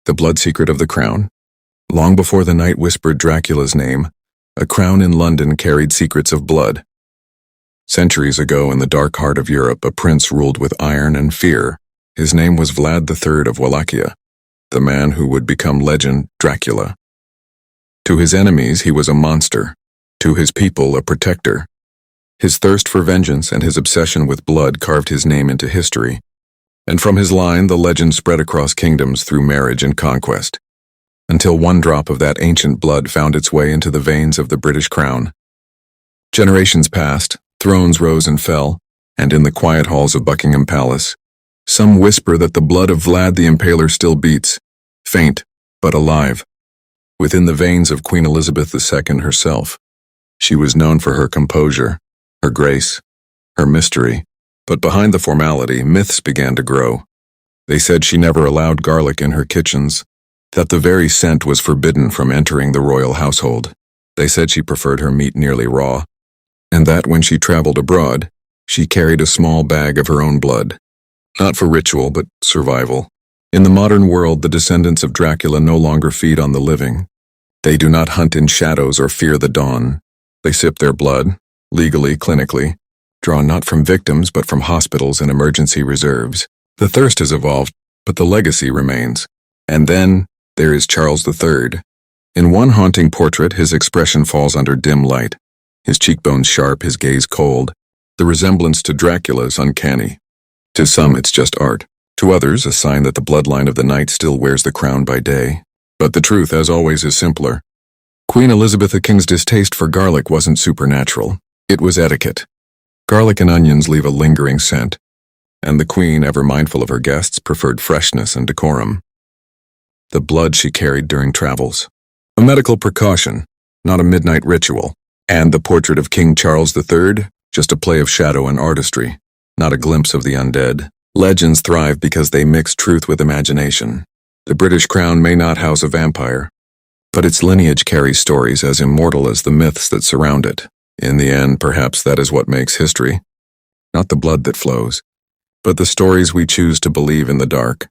The blood secret of the crown. Long before the night whispered Dracula's name, a crown in London carried secrets of blood. Centuries ago, in the dark heart of Europe, a prince ruled with iron and fear. His name was Vlad III of Wallachia, the man who would become legend, Dracula. To his enemies, he was a monster. To his people, a protector. His thirst for vengeance and his obsession with blood carved his name into history. And from his line, the legend spread across kingdoms through marriage and conquest, until one drop of that ancient blood found its way into the veins of the British crown. Generations passed, thrones rose and fell, and in the quiet halls of Buckingham Palace, some whisper that the blood of Vlad the Impaler still beats, faint but alive, within the veins of Queen Elizabeth II herself. She was known for her composure, her grace, her mystery. But behind the formality, myths began to grow. They said she never allowed garlic in her kitchens, that the very scent was forbidden from entering the royal household. They said she preferred her meat nearly raw, and that when she traveled abroad, she carried a small bag of her own blood. Not for ritual, but survival. In the modern world, the descendants of Dracula no longer feed on the living. They do not hunt in shadows or fear the dawn. They sip their blood, legally, clinically, drawn not from victims but from hospitals and emergency reserves. The thirst has evolved, but the legacy remains. And then, there is Charles III. In one haunting portrait, his expression falls under dim light. His cheekbones sharp, his gaze cold. The resemblance to Dracula is uncanny. To some, it's just art. To others, a sign that the bloodline of the night still wears the crown by day. But the truth, as always, is simpler. Queen Elizabeth the King's distaste for garlic wasn't supernatural. It was etiquette. Garlic and onions leave a lingering scent, and the Queen, ever mindful of her guests, preferred freshness and decorum. The blood she carried during travels. A medical precaution, not a midnight ritual. And the portrait of King Charles III, just a play of shadow and artistry, not a glimpse of the undead. Legends thrive because they mix truth with imagination. The British crown may not house a vampire, but its lineage carries stories as immortal as the myths that surround it. In the end, perhaps that is what makes history. Not the blood that flows, but the stories we choose to believe in the dark.